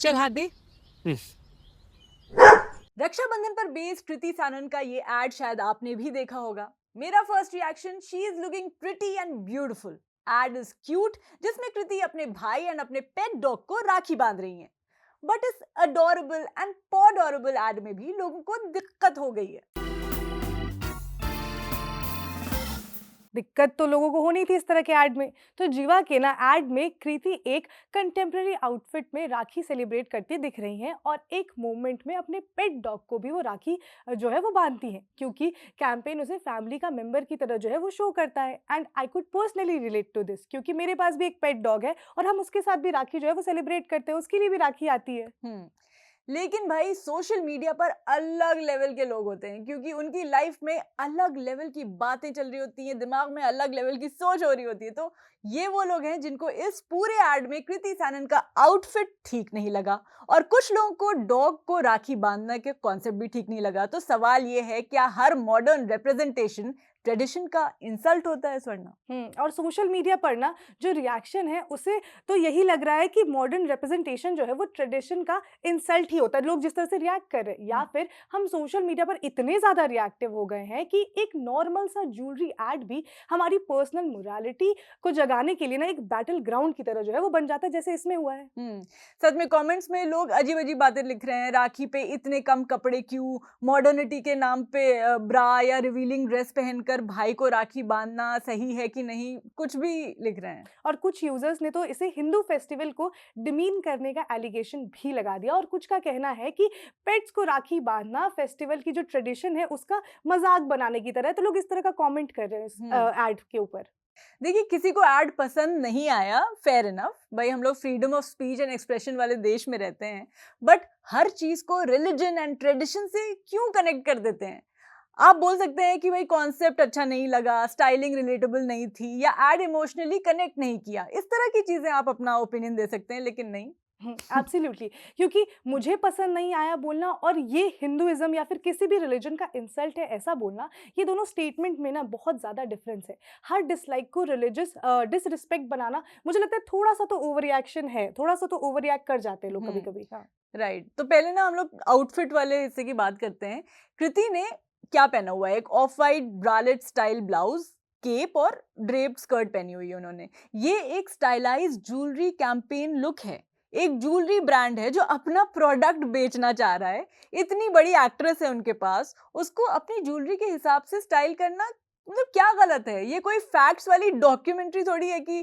चल हाथ दे। रक्षाबंधन पर बेस्ड कृति सैनन का ये एड शायद आपने भी देखा होगा। मेरा first reaction, she is looking pretty and beautiful. Ad is cute, जिसमें कृति अपने भाई एंड अपने पेट डॉग को राखी बांध रही हैं। बट इस अडोरेबल एंड पॉडोरेबल एड में भी लोगों को दिक्कत हो गई है। दिक्कत तो लोगों को होनी थी इस तरह के ऐड में। तो जीवा के ना ऐड में कृति एक कंटेम्प्रेरी आउटफिट में राखी सेलिब्रेट करती दिख रही हैं और एक मोमेंट में अपने पेट डॉग को भी वो राखी जो है वो बांधती हैं, क्योंकि कैंपेन उसे फैमिली का मेंबर की तरह जो है वो शो करता है। And I could personally relate to this, क्योंकि मेरे पास भी एक पेट डॉग है और हम उसके साथ भी राखी जो है वो सेलिब्रेट करते हैं, उसके लिए भी राखी आती है। लेकिन भाई सोशल मीडिया पर अलग लेवल के लोग होते हैं, क्योंकि उनकी लाइफ में अलग लेवल की बातें चल रही होती हैं, दिमाग में अलग लेवल की सोच हो रही होती है। तो ये वो लोग हैं जिनको इस पूरे एड में कृति सैनन का आउटफिट ठीक नहीं लगा, और कुछ लोगों को डॉग को राखी बांधने के कॉन्सेप्ट भी ठीक नहीं लगा। तो सवाल ये है, क्या हर मॉडर्न रिप्रेजेंटेशन ट्रेडिशन का इंसल्ट होता है स्वर्णा? और सोशल मीडिया पर ना जो रिएक्शन है उसे तो यही लग रहा है कि मॉडर्न रिप्रेजेंटेशन जो है वो ट्रेडिशन का इंसल्ट ही होता है, लोग जिस तरह से रिएक्ट कर रहे हैं। या फिर हम सोशल मीडिया पर इतने ज़्यादा रिएक्टिव हो गए हैं कि एक नॉर्मल सा ज्वेलरी ऐड भी हमारी पर्सनल मोरालिटी को जगाने के लिए ना एक बैटल ग्राउंड की तरह जो है वो बन जाता है, जैसे इसमें हुआ है। सच में कमेंट्स में लोग अजीब अजीब बातें लिख रहे हैं। राखी पे इतने कम कपड़े क्यों, मॉडर्निटी के नाम पे ब्रा या रिवीलिंग ड्रेस पहनकर भाई को राखी बांधना सही है कि नहीं, कुछ भी लिख रहे हैं। और कुछ यूजर्स ने तो इसे हिंदू फेस्टिवल को डिमीन करने का एलिगेशन भी लगा दिया, और कुछ का कहना है कि पेट्स को राखी बांधना फेस्टिवल की जो ट्रेडिशन है उसका मजाक बनाने की तरह है। तो लोग इस तरह का कमेंट कर रहे हैं इस ऐड के ऊपर। देखिए, किसी को ऐड पसंद नहीं आया, फेयर इनफ भाई, हम लोग freedom of speech and expression वाले देश में रहते हैं। बट हर चीज को रिलीजन एंड ट्रेडिशन से क्यों कनेक्ट कर देते हैं? आप बोल सकते हैं कि भाई कॉन्सेप्ट अच्छा नहीं लगा, स्टाइलिंग रिलेटेबल नहीं थी, या एड इमोशनली कनेक्ट नहीं किया। इस तरह की चीजें आप अपना ओपिनियन दे सकते हैं, लेकिन नहीं। एब्सोल्युटली, क्योंकि मुझे पसंद नहीं आया बोलना और ये हिंदुइज्म या फिर किसी भी रिलीजन का इंसल्ट है ऐसा बोलना, ये दोनों स्टेटमेंट में ना बहुत ज़्यादा डिफरेंस है। हर डिसलाइक को रिलीजियस डिसरिस्पेक्ट बनाना मुझे लगता है थोड़ा सा तो ओवर रिएक्शन है, थोड़ा सा तो ओवर रिएक्ट कर जाते हैं लोग कभी कभी। हाँ, राइट। तो पहले ना हम लोग आउटफिट वाले हिस्से की बात करते हैं। कृति ने क्या पहना हुआ है? एक off white bralette style blouse, cape और ड्रेप्ड स्कर्ट पहनी हुई है उन्होंने। ये एक स्टाइलाइज्ड ज्वेलरी कैंपेन लुक है। एक ज्वेलरी ब्रांड है जो अपना प्रोडक्ट बेचना चाह रहा है। इतनी बड़ी एक्ट्रेस है उनके पास, उसको अपनी ज्वेलरी के हिसाब से स्टाइल करना मतलब क्या गलत है? ये कोई फैक्ट्स वाली डॉक्यूमेंट्री थोड़ी है कि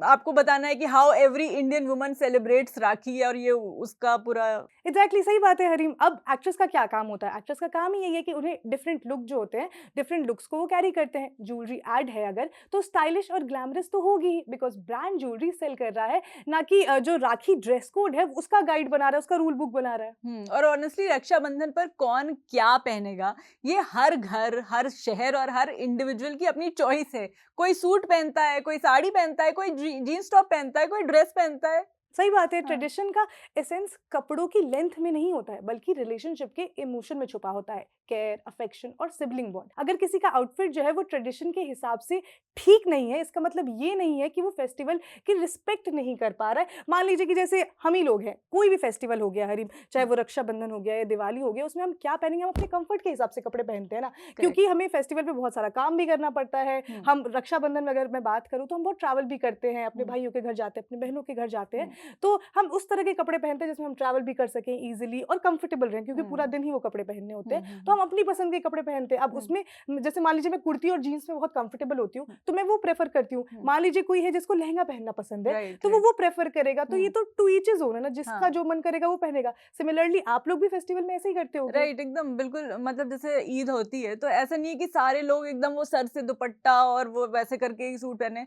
आपको बताना है कि how every Indian woman celebrates Rakhi, और ये उसका पूरा। एग्जैक्टली सही बात है हरीम। अब एक्ट्रेस का क्या काम होता है? एक्ट्रेस का काम ही यही है कि उन्हें डिफरेंट लुक जो होते हैं, डिफरेंट लुक्स को वो कैरी करते हैं। ज्वेलरी ऐड है अगर, तो स्टाइलिश और ग्लैमरस तो होगी ही, बिकॉज ब्रांड ज्वेलरी सेल कर रहा है, ना कि जो राखी ड्रेस कोड है उसका गाइड बना रहा है, उसका रूल बुक बना रहा है। और ऑनेस्टली रक्षाबंधन पर कौन क्या पहनेगा, ये हर घर, हर शहर और हर इंडिविजुअल की अपनी चॉइस है। कोई सूट पहनता है, कोई साड़ी पहनता है, कोई जीन्स टॉप पहनता है, कोई ड्रेस पहनता है। सही बात है। हाँ। ट्रेडिशन का एसेंस कपड़ों की लेंथ में नहीं होता है, बल्कि रिलेशनशिप के इमोशन में छुपा होता है, केयर, अफेक्शन और सिबलिंग बॉन्ड। अगर किसी का आउटफिट जो है वो ट्रेडिशन के हिसाब से ठीक नहीं है, इसका मतलब ये नहीं है कि वो फेस्टिवल की रिस्पेक्ट नहीं कर पा रहा है। मान लीजिए कि जैसे हम ही लोग हैं, कोई भी फेस्टिवल हो गया हरीम, चाहे वो रक्षाबंधन हो गया या दिवाली हो गया, उसमें हम क्या पहनेंगे? हम अपने कंफर्ट के हिसाब से कपड़े पहनते हैं ना, क्योंकि हमें फेस्टिवल पे बहुत सारा काम भी करना पड़ता है। हम रक्षाबंधन में अगर मैं बात करूँ तो हम बहुत ट्रैवल भी करते हैं, अपने भाइयों के घर जाते हैं, अपने बहनों के घर जाते हैं, तो हम उस तरह के कपड़े पहनते हैं जिसमें हम ट्रैवल भी कर सकें इजीली और कंफर्टेबल रहें, क्योंकि पूरा दिन ही वो कपड़े पहनने होते हैं। तो हम अपनी पसंद के कपड़े पहनते हैं। अब उसमें जैसे मान लीजिए मैं कुर्ती और जीन्स में बहुत कंफर्टेबल होती हूँ, तो मैं वो प्रेफर करती हूँ। मान लीजिए कोई है जिसको लहंगा पहनना पसंद है, तो वो प्रेफर करेगा। तो ये तो टू ईच इज ओन है ना, जिसका जो मन करेगा वो पहनेगा। सिमिलरली आप लोग भी फेस्टिवल में ऐसे ही करते हो? राइट, एकदम बिल्कुल। मतलब जैसे ईद होती है तो ऐसा नहीं है कि सारे लोग एकदम वो सर से दुपट्टा और वो वैसे करके ही सूट पहने।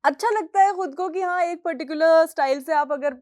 अच्छा लगता है खुद को कि हाँ, एक पर्टिकुलर स्टाइल से आप अगर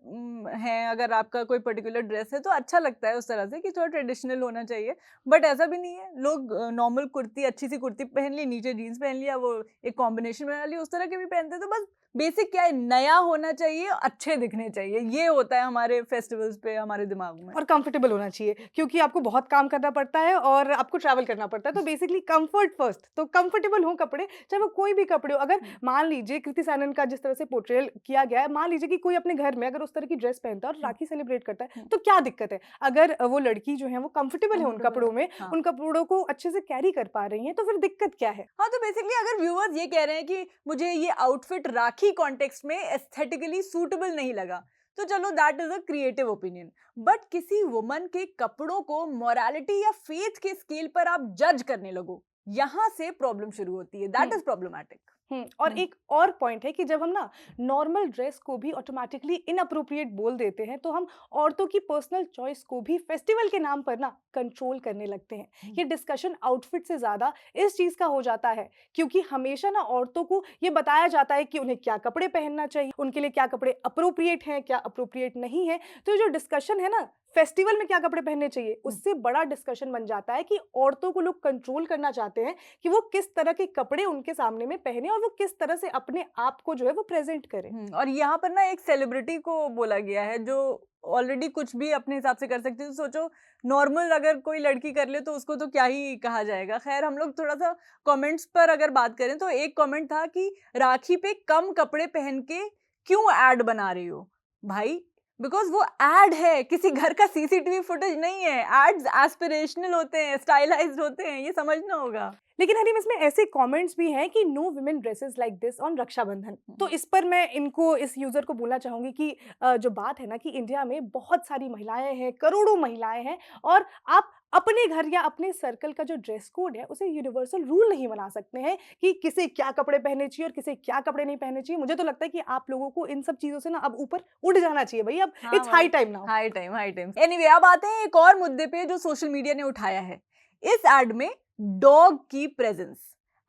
हैं, अगर आपका कोई पर्टिकुलर ड्रेस है तो अच्छा लगता है उस तरह से कि थोड़ा ट्रेडिशनल होना चाहिए। बट ऐसा भी नहीं है, लोग नॉर्मल कुर्ती, अच्छी सी कुर्ती पहन ली, नीचे जीन्स पहन लिया, वो एक कॉम्बिनेशन बना लिया, उस तरह के भी पहनते हैं। तो बस बेसिक क्या है, नया होना चाहिए, अच्छे दिखने चाहिए, ये होता है हमारे फेस्टिवल्स पे हमारे दिमाग में। और कंफर्टेबल होना चाहिए, क्योंकि आपको बहुत काम करना पड़ता है और आपको ट्रैवल करना पड़ता है, तो बेसिकली कंफर्ट फर्स्ट। तो कंफर्टेबल हो कपड़े, चाहे वो कोई भी कपड़े हो। अगर मान लीजिए कृति सेनन का जिस तरह से पोर्ट्रेयल किया गया है, मान लीजिए कि कोई अपने घर में अगर उस तरह की ड्रेस पहनता है और राखी सेलिब्रेट करता है, तो क्या दिक्कत है? अगर वो लड़की जो है वो कंफर्टेबल है उन Comfortable कपड़ों है, में, हाँ। उन कपड़ों को अच्छे से कैरी कर पा रही हैं, तो फिर दिक्कत क्या है? हाँ, तो बेसिकली अगर व्यूअर्स ये कह रहे हैं कि मुझे ये आउटफिट राखी कॉन्टेक्स्ट में एस्थेटिकली सूटेबल नहीं लगा, तो चलो that is a creative opinion. But किसी वुमन के कपड़ों को मोरालिटी या फेथ के स्केल पर आप जज करने लगो, यहाँ से प्रॉब्लम शुरू होती है। That hmm. Is problematic. और एक और पॉइंट है कि जब हम ना नॉर्मल ड्रेस को भी ऑटोमेटिकली इनअप्रोप्रिएट बोल देते हैं, तो हम औरतों की पर्सनल चॉइस को भी फेस्टिवल के नाम पर ना कंट्रोल करने लगते हैं। ये डिस्कशन आउटफिट से ज़्यादा इस चीज़ का हो जाता है, क्योंकि हमेशा ना औरतों को ये बताया जाता है कि उन्हें क्या कपड़े पहनना चाहिए, उनके लिए क्या कपड़े अप्रोप्रिएट हैं, क्या अप्रोप्रिएट नहीं है। तो ये जो डिस्कशन है ना, फेस्टिवल में क्या कपड़े पहनने चाहिए, उससे बड़ा डिस्कशन बन जाता है कि औरतों को लोग कंट्रोल करना चाहते हैं कि वो किस तरह के कपड़े उनके सामने में पहने और वो किस तरह से अपने आप को जो है वो प्रेजेंट करें। और यहाँ पर ना एक सेलिब्रिटी को बोला गया है जो ऑलरेडी कुछ भी अपने हिसाब से कर सकती है। तो सोचो, नॉर्मल अगर कोई लड़की कर ले तो उसको तो क्या ही कहा जाएगा। खैर, हम लोग थोड़ा सा कमेंट्स पर अगर बात करें तो एक कमेंट था कि राखी पे कम कपड़े पहन के क्यों एड बना रही हो भाई, बिकॉज वो एड है, किसी घर का सीसीटीवी फुटेज नहीं है। एड्स एस्पिरेशनल होते हैं, स्टाइलाइज्ड होते हैं, ये समझना होगा। लेकिन हरीम, इसमें ऐसे कमेंट्स भी हैं कि no women dresses like this on Rakshabandhan. तो इस पर मैं इस यूजर को बोलना चाहूंगी कि जो बात है ना कि इंडिया में बहुत सारी महिलाएं हैं, करोड़ों महिलाएं हैं, और आप अपने घर या अपने सर्कल का जो ड्रेस कोड है उसे यूनिवर्सल रूल नहीं बना सकते हैं कि किसे क्या कपड़े पहनने चाहिए और किसे क्या कपड़े नहीं पहनने चाहिए। मुझे तो लगता है कि आप लोगों को इन सब चीजों से ना अब ऊपर उड़ जाना चाहिए भाई। अब हाँ इट्स भाई, high time now. High time, high time. Anyway, अब आते हैं एक और मुद्दे पे जो सोशल मीडिया ने उठाया है। इस एड में डॉग की प्रेजेंस।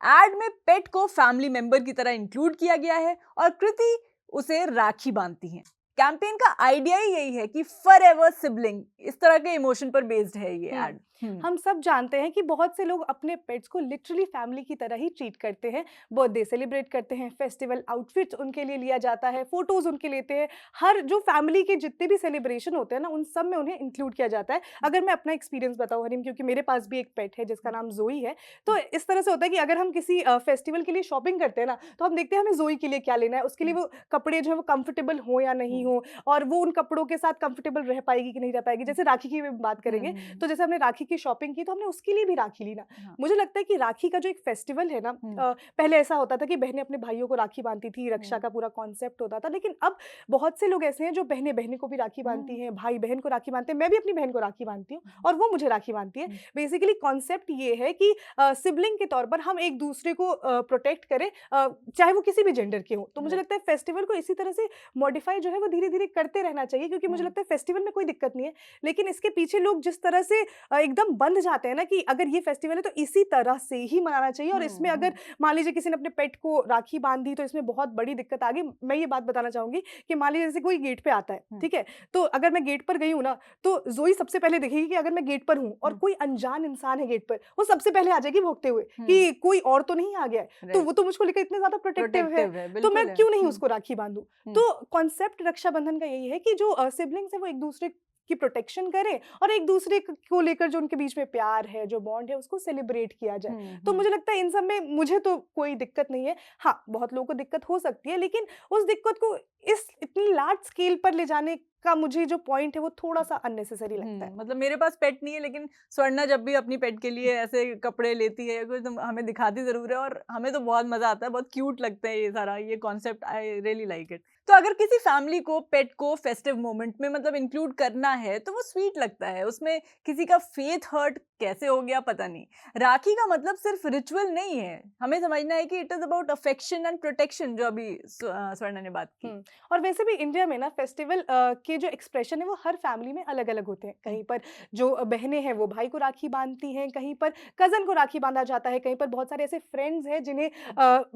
एड में पेट को फैमिली मेंबर की तरह इंक्लूड किया गया है और कृति उसे राखी बांधती हैं। कैंपेन का आइडिया ही यही है कि फॉरएवर सिबलिंग, इस तरह के इमोशन पर बेस्ड है ये एड। हम सब जानते हैं कि बहुत से लोग अपने पेट्स को लिटरली फैमिली की तरह ही ट्रीट करते हैं। बर्थडे सेलिब्रेट करते हैं, फेस्टिवल आउटफिट उनके लिए लिया जाता है, फोटोज उनके लेते हैं। हर जो फैमिली के जितने भी सेलिब्रेशन होते हैं ना, उन सब में उन्हें इंक्लूड किया जाता है। अगर मैं अपना एक्सपीरियंस बताऊं हरीम, क्योंकि मेरे पास भी एक पेट है जिसका नाम जोई है, तो इस तरह से होता है कि अगर हम किसी फेस्टिवल के लिए शॉपिंग करते हैं ना, तो हम देखते हैं हमें जोई के लिए क्या लेना है, उसके लिए वो कपड़े जो है वो कंफर्टेबल हो या नहीं हो, और वो उन कपड़ों के साथ कंफर्टेबल रह पाएगी कि नहीं रह पाएगी। जैसे राखी की बात करेंगे, तो जैसे हमने राखी की शॉपिंग की तो हमने उसके लिए भी राखी ली ना। हाँ। मुझे लगता है कि राखी का जो एक फेस्टिवल है ना, पहले ऐसा होता था कि बहनें अपने भाइयों को राखी बांधती थी, रक्षा का पूरा कॉन्सेप्ट होता था। लेकिन अब बहुत से लोग ऐसे हैं जो बहनें बहनें को भी राखी बांधती हैं, भाई बहन को राखी बांधते हैं। मैं भी अपनी बहन को राखी बांधती हूँ और वो मुझे राखी बांधती है। बेसिकली कॉन्सेप्ट ये है कि सिबलिंग के तौर पर हम एक दूसरे को प्रोटेक्ट करें, चाहे वो किसी भी जेंडर के हो। तो मुझे लगता है फेस्टिवल को इसी तरह से मॉडिफाई जो है वो धीरे धीरे करते रहना चाहिए, क्योंकि मुझे लगता है फेस्टिवल में कोई दिक्कत नहीं है, लेकिन इसके पीछे लोग जिस तरह से एकदम बंध जाते हैं ना कि अगर ये फेस्टिवल है तो इसी तरह से ही मनाना चाहिए। और इसमें अगर मान लीजिए किसी ने अपने पेट को राखी बांध दी तो इसमें बहुत बड़ी दिक्कत आ गई। मैं ये बात बताना चाहूंगी कि मान लीजिए जैसे कोई गेट पे आता है, ठीक है, तो अगर मैं गेट पर गई हूँ ना, तो जोई सबसे पहले देखेगी कि अगर मैं गेट पर हूँ और कोई अनजान इंसान है गेट पर, वो सबसे पहले आ जाएगी भौंकते हुए कि कोई और तो नहीं आ गया है। तो वो तो मुझको लेकर इतने ज्यादा प्रोटेक्टिव है, तो मैं क्यों नहीं उसको राखी बांधूं। तो कॉन्सेप्ट रक्षाबंधन का यही है कि जो सिबलिंग्स है वो एक दूसरे की प्रोटेक्शन करें और एक दूसरे को लेकर जो उनके बीच में प्यार है, जो बॉन्ड है, उसको सेलिब्रेट किया जाए। तो मुझे लगता है इन सब में मुझे तो कोई दिक्कत नहीं है। हाँ, बहुत लोगों को दिक्कत हो सकती है, लेकिन उस दिक्कत को इस इतनी लार्ज स्केल पर ले जाने का मुझे जो पॉइंट है वो थोड़ा सा अननेसेसरी लगता है। मतलब मेरे पास पेट नहीं है, लेकिन स्वर्णा जब भी अपनी पेट के लिए ऐसे कपड़े लेती है कुछ, तो हमें दिखाती जरूर है और हमें तो बहुत मजा आता है, बहुत क्यूट लगता है ये सारा ये concept. I really like it. तो अगर किसी फैमिली को पेट को फेस्टिव मोमेंट में मतलब इंक्लूड करना है तो वो स्वीट लगता है, उसमें किसी का फेथ हर्ट कैसे हो गया पता नहीं। राखी का मतलब सिर्फ रिचुअल नहीं है, हमें समझना है कि it is about affection and protection, जो अभी स्वर्णा ने बात की। और वैसे भी इंडिया में ना फेस्टिवल के जो एक्सप्रेशन है वो हर फैमिली में अलग अलग होते हैं। कहीं पर जो बहनें हैं वो भाई को राखी बांधती हैं, कहीं पर कजन को राखी बांधा जाता है, कहीं पर बहुत सारे ऐसे फ्रेंड्स हैं जिन्हें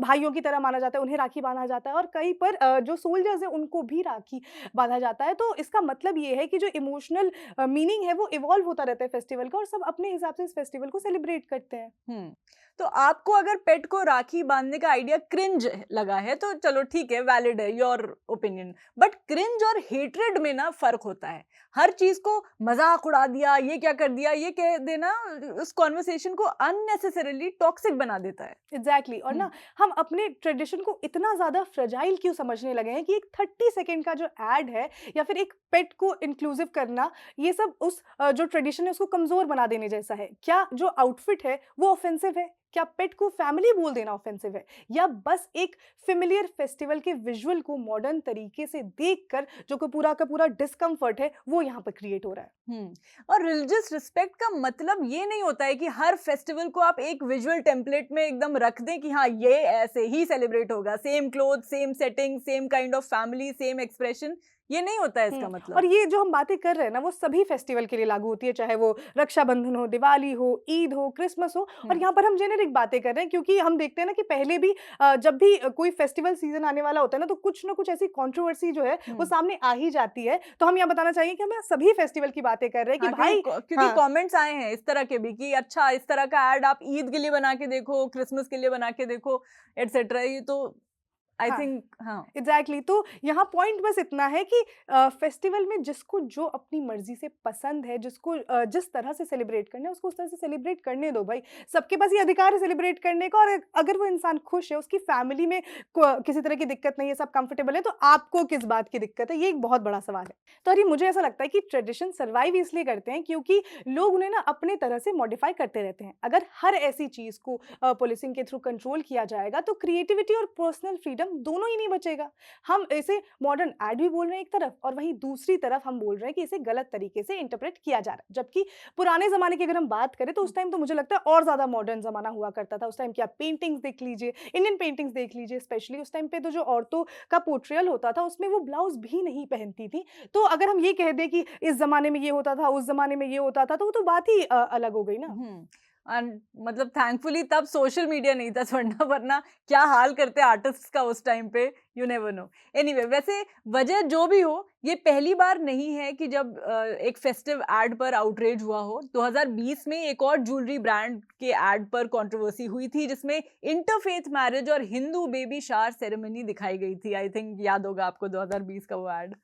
भाइयों की तरह माना जाता है, उन्हें राखी बांधा जाता है, और कहीं पर जो सोल्जर्स हैं उनको भी राखी बांधा जाता है। तो इसका मतलब ये है कि जो इमोशनल मीनिंग है वो इवॉल्व होता रहता है फेस्टिवल का, और सब अपने हिसाब से इस फेस्टिवल को सेलिब्रेट करते हैं। तो आपको अगर पेट को राखी बांधने का आइडिया क्रिंज लगा है तो चलो ठीक है, वैलिड है योर ओपिनियन, बट क्रिंज और हेट्रेड में ना फर्क होता है। हर चीज को मजाक उड़ा दिया, ये क्या कर दिया, ये कह देना उस कॉन्वर्सेशन को अननेसेसरीली टॉक्सिक बना देता है। एग्जैक्टली और ना हम अपने ट्रेडिशन को इतना ज्यादा फ्रजाइल क्यों समझने लगे हैं कि एक 30 सेकेंड का जो एड है या फिर एक पेट को इंक्लूसिव करना, ये सब उस जो ट्रेडिशन है उसको कमजोर बना देने जैसा है। क्या जो आउटफिट है वो ऑफेंसिव है? क्या पेट को फैमिली बोल देना ऑफेंसिव है? या बस एक फेमिलियर फेस्टिवल के विजुअल को मॉडर्न तरीके से देखकर जो को पूरा का पूरा डिस्कम्फर्ट है वो यहाँ पर क्रिएट हो रहा है? और रिलीजियस रिस्पेक्ट का मतलब ये नहीं होता है कि हर फेस्टिवल को आप एक विजुअल टेम्पलेट में एकदम रख दें कि हाँ ये ऐसे ही सेलिब्रेट होगा, same cloth, same setting, same kind of family, same expression. ये नहीं होता है इसका मतलब। और ये जो हम बातें कर रहे हैं ना वो सभी फेस्टिवल के लिए लागू होती है, चाहे वो रक्षाबंधन हो, दिवाली हो, ईद हो, क्रिसमस हो। और यहाँ पर हम जेनेरिक बातें कर रहे हैं क्योंकि हम देखते हैं ना कि पहले भी जब भी कोई फेस्टिवल सीजन आने वाला होता है ना तो कुछ ना कुछ ऐसी कंट्रोवर्सी जो है वो सामने आ ही जाती है। तो हम यहाँ बताना चाहिए कि हम यहाँ सभी फेस्टिवल की बातें कर रहे हैं कि भाई क्योंकि कमेंट्स आए हैं इस तरह के भी कि अच्छा इस तरह का एड आप ईद के लिए बना के देखो, क्रिसमस के लिए बना के देखो, एटसेट्रा। ये तो आई थिंक एग्जैक्टली। तो यहाँ पॉइंट बस इतना है कि फेस्टिवल में जिसको जो अपनी मर्जी से पसंद है, जिसको जिस तरह से सेलिब्रेट करना है उसको उस तरह से सेलिब्रेट करने दो भाई। सबके पास ये अधिकार है सेलिब्रेट करने का। और अगर वो इंसान खुश है, उसकी फैमिली में किसी तरह की दिक्कत नहीं है, सब कंफर्टेबल है, तो आपको किस बात की दिक्कत है? ये एक बहुत बड़ा सवाल है। तो अरे मुझे ऐसा लगता है कि ट्रेडिशन सर्वाइव इसलिए करते हैं क्योंकि लोग उन्हें ना अपने तरह से मॉडिफाई करते रहते हैं। अगर हर ऐसी चीज को पुलिसिंग के थ्रू कंट्रोल किया जाएगा तो क्रिएटिविटी और पर्सनल फ्रीडम दोनों ही नहीं बचेगा। हम इसे मॉडर्न एड भी बोल रहे हैं एक तरफ, और वहीं दूसरी तरफ हम बोल रहे हैं कि इसे गलत तरीके से इंटरप्रेट किया जा रहा है। जबकि पुराने जमाने की अगर हम बात करें तो उस टाइम तो मुझे लगता है और ज्यादा मॉडर्न जमाना हुआ करता था। उस टाइम की आप पेंटिंग्स देख लीजिए, इंडियन पेंटिंग्स देख लीजिए, स्पेशली उस टाइम पे तो जो औरतों का पोर्ट्रेयल होता था उसमें वो ब्लाउज भी नहीं पहनती थी। तो अगर हम ये कह दें कि इस जमाने में ये होता था, उस जमाने में ये होता था, तो वो तो बात ही अलग हो गई ना। मतलब थैंकफुली तब सोशल मीडिया नहीं था, वरना क्या हाल करते आर्टिस्ट का उस टाइम पे, यू नेवर नो। एनीवे, वैसे वजह जो भी हो, ये पहली बार नहीं है कि जब एक फेस्टिव एड पर आउटरेज हुआ हो। 2020 में एक और ज्वेलरी ब्रांड के एड पर कंट्रोवर्सी हुई थी जिसमें इंटरफेथ मैरिज और हिंदू बेबी शावर सेरेमनी दिखाई गई थी। आई थिंक याद होगा आपको 2020 का वो एड।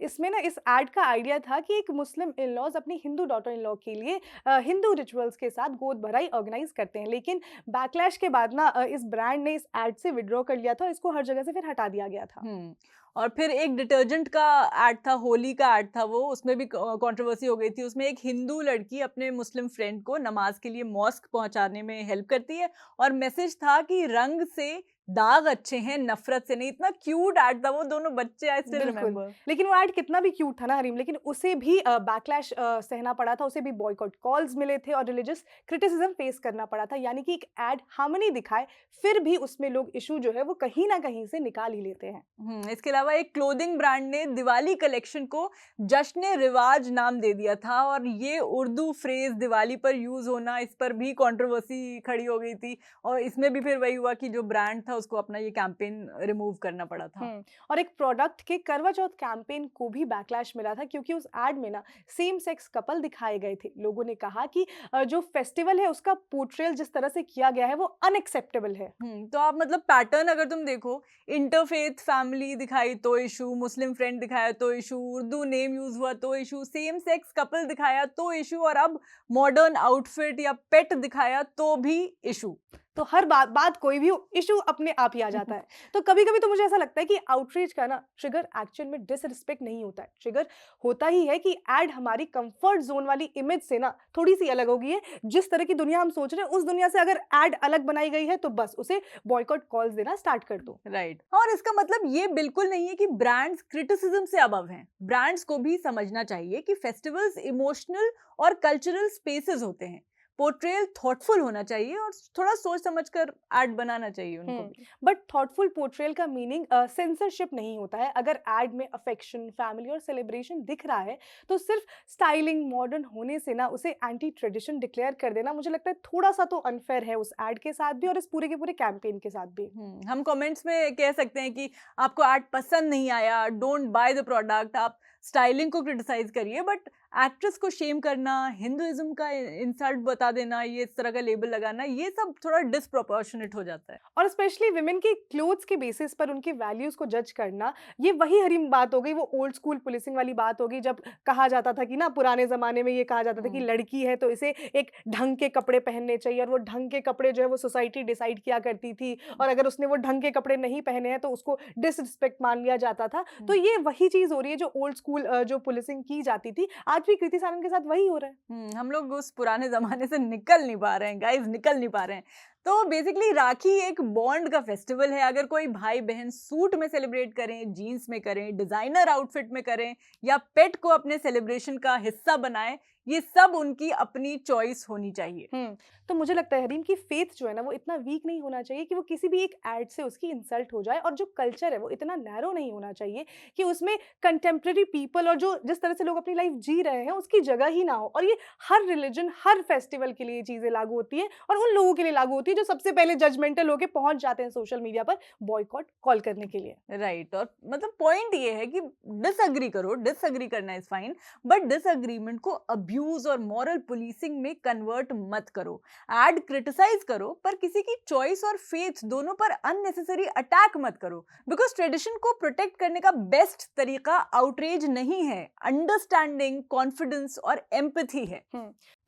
इसमें ना इस एड का आइडिया था कि एक मुस्लिम इन लॉज अपनी हिंदू डॉटर इन लॉ के लिए हिंदू रिचुअल्स के साथ गोद भराई ऑर्गेनाइज करते हैं। लेकिन बैकलैश के बाद ना इस ब्रांड ने इस एड से विड्रॉ कर लिया था, इसको हर जगह से फिर हटा दिया गया था। और फिर एक डिटर्जेंट का एड था, होली का एड था वो, उसमें भी कंट्रोवर्सी हो गई थी। उसमें एक हिंदू लड़की अपने मुस्लिम फ्रेंड को नमाज के लिए मॉस्क पहुंचाने में हेल्प करती है और मैसेज था कि रंग से दाग अच्छे हैं, नफरत से नहीं। इतना क्यूट एड था वो, दोनों बच्चे, आई स्टिल रिमेंबर। लेकिन वो एड कितना भी क्यूट था ना हरीम, लेकिन उसे भी बैकलैश सहना पड़ा था, उसे भी बॉयकॉट कॉल्स मिले थे और रिलीजियस क्रिटिसिज्म फेस करना पड़ा था। यानी कि एक एड हार्मनी दिखाए फिर भी उसमें लोग इशू जो है वो कहीं ना कहीं से निकाल ही लेते हैं। इसके अलावा एक क्लोथिंग ब्रांड ने दिवाली कलेक्शन को जश्न रिवाज नाम दे दिया था और ये उर्दू फ्रेज दिवाली पर यूज होना, इस पर भी कंट्रोवर्सी खड़ी हो गई थी। और इसमें भी फिर वही हुआ कि जो ब्रांड था उसको अपना ये कैंपेन रिमूव करना पड़ा था। और एक प्रोडक्ट के करवा चौथ कैंपेन को भी बैकलैश मिला था क्योंकि उस एड में ना सेम सेक्स कपल दिखाए गए थे। लोगों ने कहा कि जो फेस्टिवल है उसका पोर्ट्रेयल जिस तरह से किया गया है वो अनएक्सेप्टेबल है। तो आप मतलब पैटर्न अगर तुम देखो, इंटरफेथ फैमिली दिखाई तो इशू, मुस्लिम फ्रेंड दिखाया तो इशू, उर्दू नेम यूज हुआ तो इशू, सेम सेक्स कपल दिखाया तो इशू, और अब मॉडर्न आउटफिट या पेट दिखाया तो भी इशू। तो हर बात कोई भी इशू अपने आप ही आ जाता है। तो कभी कभी तो मुझे ऐसा लगता है कि आउटरीच का ना ट्रिगर एक्चुअल में डिसरिस्पेक्ट नहीं होता है, ट्रिगर होता ही है कि एड हमारी कंफर्ट जोन वाली इमेज से ना थोड़ी सी अलग हो गई है। जिस तरह की दुनिया हम सोच रहे हैं उस दुनिया से अगर एड अलग बनाई गई है तो बस उसे बॉयकॉट कॉल्स देना स्टार्ट कर दो। राइट। और इसका मतलब ये बिल्कुल नहीं है कि ब्रांड्स क्रिटिसिज्म से अबव हैं। ब्रांड्स को भी समझना चाहिए कि फेस्टिवल्स इमोशनल और कल्चरल स्पेसेस होते हैं। पोर्ट्रेयल थॉटफुल होना चाहिए और थोड़ा सोच समझकर एड बनाना चाहिए उनको भी। बट थॉटफुल पोर्ट्रेयल का मीनिंग सेंसरशिप नहीं होता है। अगर एड में अफेक्शन, फैमिली और सेलिब्रेशन दिख रहा है तो सिर्फ स्टाइलिंग, मॉडर्न होने से ना उसे एंटी ट्रेडिशन डिक्लेयर कर देना मुझे लगता है थोड़ा सा तो अनफेयर है उस एड के साथ भी और इस पूरे के पूरे कैंपेन के साथ भी। हम कमेंट्स में कह सकते हैं कि आपको एड पसंद नहीं आया, डोंट बाय द प्रोडक्ट। आप स्टाइलिंग को क्रिटिसाइज करिए, बट एक्ट्रेस को शेम करना, हिंदुइज्म का इंसल्ट बता देना, ये इस तरह का लेबल लगाना, ये सब थोड़ा डिसप्रोपोर्शनेट हो जाता है। और स्पेशली विमेन के क्लोथ्स के बेसिस पर उनके वैल्यूज को जज करना, ये वही हरीम बात हो गई, वो ओल्ड स्कूल पुलिसिंग वाली बात हो गई, जब कहा जाता था कि ना पुराने जमाने में ये कहा जाता था कि लड़की है तो इसे एक ढंग के कपड़े पहनने चाहिए, और वो ढंग के कपड़े जो है वो सोसाइटी डिसाइड किया करती थी, और अगर उसने वो ढंग के कपड़े नहीं पहने हैं तो उसको डिसरिस्पेक्ट मान लिया जाता था। तो ये वही चीज हो रही है जो ओल्ड स्कूल जो पुलिसिंग की जाती थी, आज भी कृति सानन के साथ वही हो रहा है। हम लोग उस पुराने जमाने से निकल नहीं पा रहे हैं गाइस, निकल नहीं पा रहे हैं। तो बेसिकली राखी एक बॉन्ड का फेस्टिवल है। अगर कोई भाई बहन सूट में सेलिब्रेट करें, जीन्स में करें, डिजाइनर आउटफिट में करें, या पेट को अपने सेलिब्रेशन का हिस्सा बनाएं, ये सब उनकी अपनी चॉइस होनी चाहिए। तो मुझे लगता है हरीम की फेथ जो है ना वो इतना वीक नहीं होना चाहिए कि वो किसी भी एक एड से उसकी इंसल्ट हो जाए, और जो कल्चर है वो इतना नैरो नहीं होना चाहिए कि उसमें कंटेम्प्रेरी पीपल और जो जिस तरह से लोग अपनी लाइफ जी रहे हैं उसकी जगह ही ना हो। और ये हर रिलीजन, हर फेस्टिवल के लिए चीजें लागू होती है, और उन लोगों के लिए लागू होती है जो सबसे पहले जजमेंटल होकर पहुंच जाते हैं सोशल मीडिया पर बॉयकॉट कॉल करने के लिए। राइट। और मतलब पॉइंट ये है कि डिसएग्री करो, डिसएग्री करना इज फाइन, बट डिसएग्रीमेंट को अब्यूज और मॉरल पुलिसिंग में कन्वर्ट मत करो। एड क्रिटिसाइज करो, पर किसी की चॉइस और फेथ दोनों पर अननेसेसरी अटैक मत करो, बिकॉज ट्रेडिशन को प्रोटेक्ट करने का बेस्ट तरीका आउटरेज नहीं है, अंडरस्टैंडिंग, कॉन्फिडेंस और एम्पैथी है।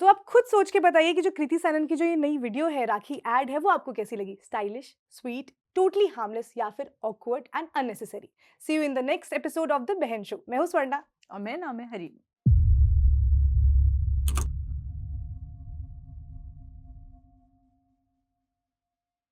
तो आप खुद सोच के बताइए कि जो कृति सनन की जो ये नई वीडियो है, राखी एड है, वो आपको कैसी लगी? स्टाइलिश, स्वीट, टोटली हार्मलेस, या फिर awkward and unnecessary? See you in the next episode of the Behan show. मैं हूं स्वर्णा। और मैं नाम है हरी।